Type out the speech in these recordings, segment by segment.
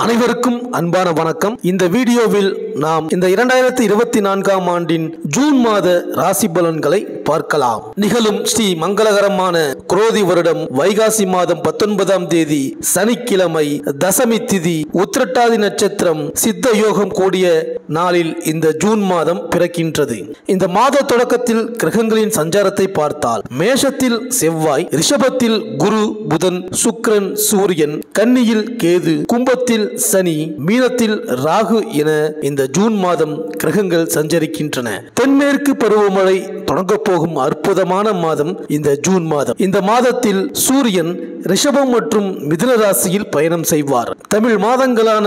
அனைவருக்கும் அன்பான வணக்கம். இந்த வீடியோவில் நாம் இந்த 2024ஆம் ஆண்டின் ஜூன் மாத ராசி பலன்களை பார்க்கலாம். நிகழும் ஸ்ரீ மங்களகரமான குரோதி வருடம் வைகாசி மாதம் 19ஆம் தேதி சனிக்கிழமை தசமி திதி உத்திரட்டாதி நட்சத்திரம் சித்த யோகம் கூடிய நாளில் இந்த ஜூன் மாதம் பிறக்கின்றது. இந்த மாத தொடக்கத்தில் கிரகங்களின் சஞ்சாரத்தை பார்த்தால் மேஷத்தில் செவ்வாய், ரிஷபத்தில் குரு, புதன், சுக்கிரன், சூரியன், கன்னியில் கேது, கும்பத்தில் சனி, மீனத்தில் ராகு என இந்த ஜூன் மாதம் கிரகங்கள் சஞ்சரிக்கின்றன. தென்மேற்கு பருவமழை தொடங்க போகும் அற்புதமான மாதம் இந்த ஜூன் மாதம். இந்த மாதத்தில் சூரியன் ரிஷபம் மற்றும் மிதுன ராசியில் பயணம் செய்வார். தமிழ் மாதங்களான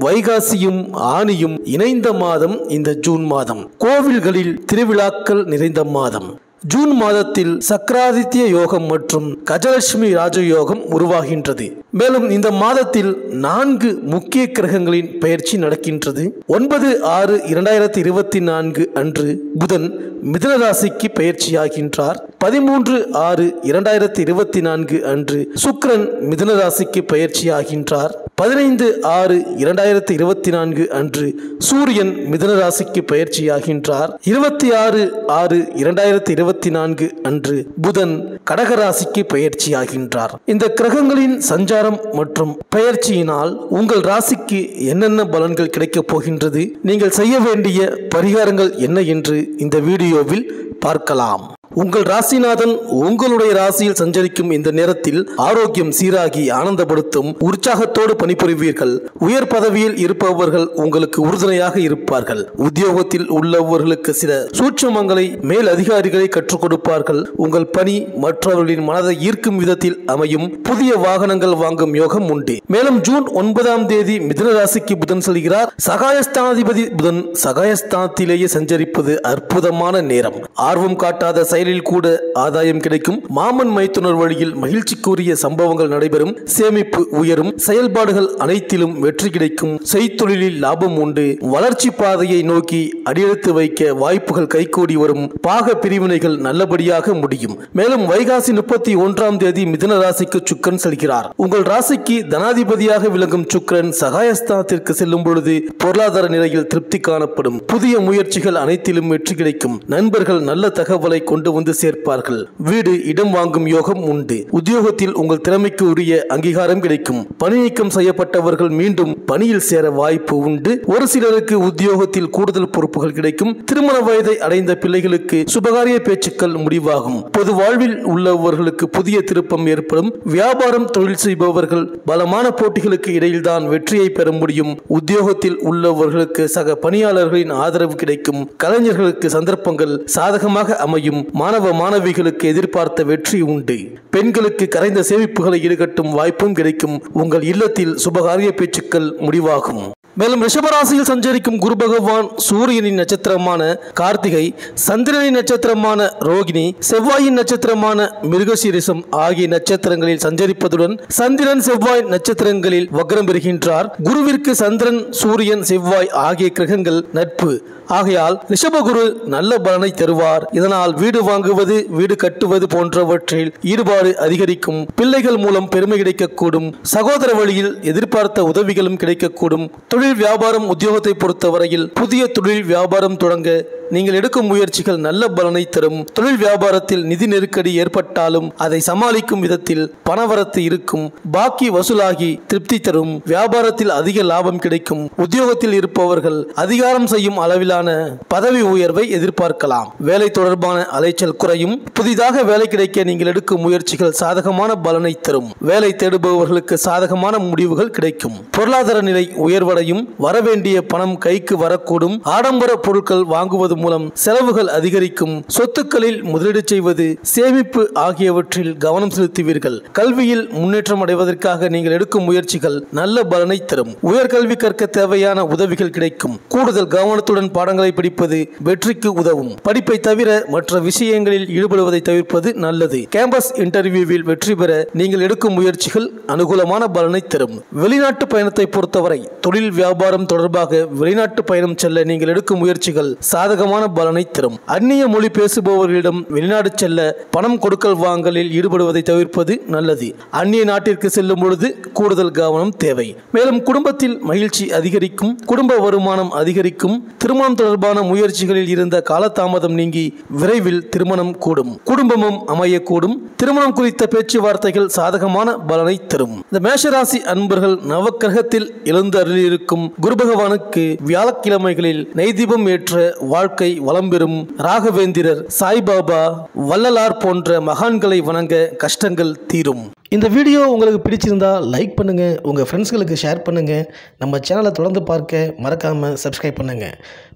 வைகாசியும் ஆனியும் இணைந்த மாதம் இந்த ஜூன் மாதம். கோவில்களில் திருவிழாக்கள் நிறைந்த மாதம். ஜூன் மாதத்தில் சக்கராதித்ய யோகம் மற்றும் கஜலட்சுமி ராஜயோகம் உருவாகின்றது. மேலும் இந்த மாதத்தில் 4 முக்கிய கிரகங்களின் பெயர்ச்சி நடக்கின்றது. 9/6/2024 அன்று புதன் மிதுன ராசிக்கு பெயர்ச்சியாகின்றார். 13/6/2024 அன்று சுக்கிரன் மிதுன ராசிக்கு பெயர்ச்சியாகின்றார். 15/6/2024 அன்று சூரியன் மிதுன ராசிக்கு பெயர்ச்சியாகின்றார். 26/6/2024 அன்று புதன் கடகராசிக்கு பெயர்ச்சியாகின்றார். இந்த கிரகங்களின் சஞ்சாரம் மற்றும் பெயர்ச்சியினால் உங்கள் ராசிக்கு என்னென்ன பலன்கள் கிடைக்கப் போகின்றது, நீங்கள் செய்ய வேண்டிய பரிகாரங்கள் என்ன என்று இந்த வீடியோவில் பார்க்கலாம். உங்கள் ராசிநாதன் உங்களுடைய ராசியில் சஞ்சரிக்கும் இந்த நேரத்தில் ஆரோக்கியம் சீராகி ஆனந்தப்படுத்தும் உற்சாகத்தோடு பணிபுரிவீர்கள். உயர் பதவியில் இருப்பவர்கள் உங்களுக்கு உறுதுணையாக இருப்பார்கள். உத்தியோகத்தில் உள்ளவர்களுக்கு சில சூட்சமங்களை மேல் அதிகாரிகளை கற்றுக் கொடுப்பார்கள். உங்கள் பணி மற்றவர்களின் மனதை ஈர்க்கும் விதத்தில் அமையும். புதிய வாகனங்கள் வாங்கும் யோகம் உண்டு. மேலும் ஜூன் 9ஆம் தேதி மிதுன ராசிக்கு புதன் செல்கிறார். சகாயஸ்தானாதிபதி புதன் சகாயஸ்தானத்திலேயே சஞ்சரிப்பது அற்புதமான நேரம். ஆர்வம் காட்டாத கூட ஆதாயம் கிடைக்கும். மாமன் மைத்துனர் வழியில் மகிழ்ச்சிக்குரிய சம்பவங்கள் நடைபெறும். சேமிப்பு உயரும். செயல்பாடுகள் அனைத்திலும் வெற்றி கிடைக்கும். செய்தொழிலில் லாபம் உண்டு. வளர்ச்சி பாதையை நோக்கி அடியெடுத்து வைக்க வாய்ப்புகள் கைகூடி வரும். பாக பிரிவினைகள் நல்லபடியாக முடியும். மேலும் வைகாசி 31ஆம் தேதி மிதுன ராசிக்கு சுக்கிரன் செல்கிறார். உங்கள் ராசிக்கு தனாதிபதியாக விளங்கும் சுக்கிரன் சகாயஸ்தானத்திற்கு செல்லும் பொழுது பொருளாதார நிலையில் திருப்தி காணப்படும். புதிய முயற்சிகள் அனைத்திலும் வெற்றி கிடைக்கும். நண்பர்கள் நல்ல தகவலை கொண்டு வந்து சேர்ப்பார்கள். வீடு இடம் வாங்கும் யோகம் உண்டு. உத்தியோகத்தில் உங்கள் திறமைக்கு உரிய அங்கீகாரம் கிடைக்கும். பணி நீக்கம் செய்யப்பட்டவர்கள் மீண்டும் பணியில் சேர வாய்ப்பு உண்டு. ஒரு சிலருக்கு உத்தியோகத்தில் கூடுதல் பொறுப்புகள் கிடைக்கும். திருமண வயதை அடைந்த பிள்ளைகளுக்கு சுபகாரிய பேச்சுக்கள் முடிவாகும். பொது வாழ்வில் உள்ளவர்களுக்கு புதிய திருப்பம் ஏற்படும். வியாபாரம் தொழில் செய்பவர்கள் பலமான போட்டிகளுக்கு இடையில்தான் வெற்றியை பெற முடியும். உத்தியோகத்தில் உள்ளவர்களுக்கு சக பணியாளர்களின் ஆதரவு கிடைக்கும். கலைஞர்களுக்கு சந்தர்ப்பங்கள் சாதகமாக அமையும். மாணவ மாணவிகளுக்கு எதிர்பார்த்த வெற்றி உண்டு. பெண்களுக்கு கரைந்த சேமிப்புகளை ஈடுகட்டும் வாய்ப்பும் கிடைக்கும். உங்கள் இல்லத்தில் சுபகாரிய பேச்சுக்கள் முடிவாகும். மேலும் ரிஷபராசியில் சஞ்சரிக்கும் குரு பகவான் சூரியனின் நட்சத்திரமான கார்த்திகை, சந்திரனின் நட்சத்திரமான ரோகிணி, செவ்வாயின் நட்சத்திரமான மிருகசீரிசம் ஆகிய நட்சத்திரங்களில் சஞ்சரிப்பதுடன் சந்திரன் செவ்வாய் நட்சத்திரங்களில் வக்ரம் பெறுகின்றார். குருவிற்கு சந்திரன், சூரியன், செவ்வாய் ஆகிய கிரகங்கள் நட்பு. ஆகையால் ரிஷபகுரு நல்ல பலனை தருவார். இதனால் வீடு வாங்குவது, வீடு கட்டுவது போன்றவற்றில் ஈடுபாடு அதிகரிக்கும். பிள்ளைகள் மூலம் பெருமை கிடைக்கக்கூடும். சகோதர வழியில் எதிர்பார்த்த உதவிகளும் கிடைக்கக்கூடும். தொழில் வியாபாரம் உத்தியோகத்தை பொறுத்தவரையில் புதிய தொழில் வியாபாரம் தொடங்க நீங்கள் எடுக்கும் முயற்சிகள் நல்ல பலனை தரும். தொழில் வியாபாரத்தில் நிதி நெருக்கடி ஏற்பட்டாலும் அதை சமாளிக்கும் விதத்தில் பணவரத்து இருக்கும். பாக்கி வசூலாகி திருப்தி தரும். வியாபாரத்தில் அதிக லாபம் கிடைக்கும். உத்தியோகத்தில் இருப்பவர்கள் அதிகாரம் செய்யும் அளவிலான பதவி உயர்வை எதிர்பார்க்கலாம். வேலை தொடர்பான அலைச்சல் குறையும். புதிதாக வேலை கிடைக்க நீங்கள் எடுக்கும் முயற்சிகள் சாதகமான பலனை தரும். வேலை தேடுபவர்களுக்கு சாதகமான முடிவுகள் கிடைக்கும். பொருளாதார நிலை உயர்வடையும். வரவேண்டிய பணம் கைக்கு வரக்கூடும். ஆடம்பர பொருட்கள் வாங்குவது மூலம் செலவுகள் அதிகரிக்கும். சொத்துக்களில் முதலீடு செய்வது, சேமிப்பு ஆகியவற்றில் கவனம் செலுத்துவீர்கள். கல்வியில் முன்னேற்றம் அடைவதற்காக நீங்கள் எடுக்கும் முயற்சிகள் நல்ல பலனை தரும். உயர்கல்வி கற்க தேவையான உதவிகள் கிடைக்கும். கூடுதல் கவனத்துடன் பாடங்களை படிப்பது வெற்றிக்கு உதவும். படிப்பை தவிர மற்ற விஷயங்களில் ஈடுபடுவதை தவிர்ப்பது நல்லது. கேம்பஸ் இன்டர்வியூவில் வெற்றி பெற நீங்கள் எடுக்கும் முயற்சிகள் அனுகூலமான பலனை தரும். வெளிநாட்டு பயணத்தை பொறுத்தவரை தொழில் வியாபாரம் தொடர்பாக வெளிநாட்டு பயணம் செல்ல நீங்கள் எடுக்கும் முயற்சிகள் சாதகமான பலனை தரும். அந்நிய மொழி பேசுபவர்களிடம் வெளிநாடு செல்ல பணம் கொடுக்கல் வாங்கலில் ஈடுபடுவதை தவிர்ப்பது நல்லது. அந்நிய நாட்டிற்கு செல்லும் பொழுது கூடுதல் கவனம் தேவை. மேலும் குடும்பத்தில் மகிழ்ச்சி அதிகரிக்கும், குடும்ப வருமானம் அதிகரிக்கும், திருமணம் தொடர்பான முயற்சிகளில் இருந்த காலதாமதம் நீங்கி விரைவில் திருமணம் கூடும், குடும்பமும் அமையக்கூடும். திருமணம் குறித்த பேச்சுவார்த்தைகள் சாதகமான பலனை தரும். இந்த மேஷராசி அன்பர்கள் நவக்கிரகத்தில் எழுந்தருளியிருக்கும் குரு பகவானுக்கு வியாழக்கிழமைகளில் நெய்தீபம் ஏற்ற வாழ்க்கை வளம் பெறும். ராகவேந்திரர், சாய்பாபா, வள்ளலார் போன்ற மகான்களை வணங்க கஷ்டங்கள் தீரும். இந்த வீடியோ உங்களுக்கு பிடிச்சிருந்தா லைக் பண்ணுங்க, உங்க ஃப்ரெண்ட்ஸ்களுக்கு ஷேர் பண்ணுங்க. நம்ம சேனலை தொடர்ந்து பார்க்க மறக்காம சப்ஸ்கிரைப் பண்ணுங்க.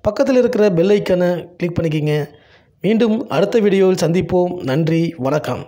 பக்கத்தில் இருக்கிற பெல் ஐக்கானை கிளிக் பண்ணிக்கிங்க. மீண்டும் அடுத்த வீடியோவில் சந்திப்போம். நன்றி, வணக்கம்.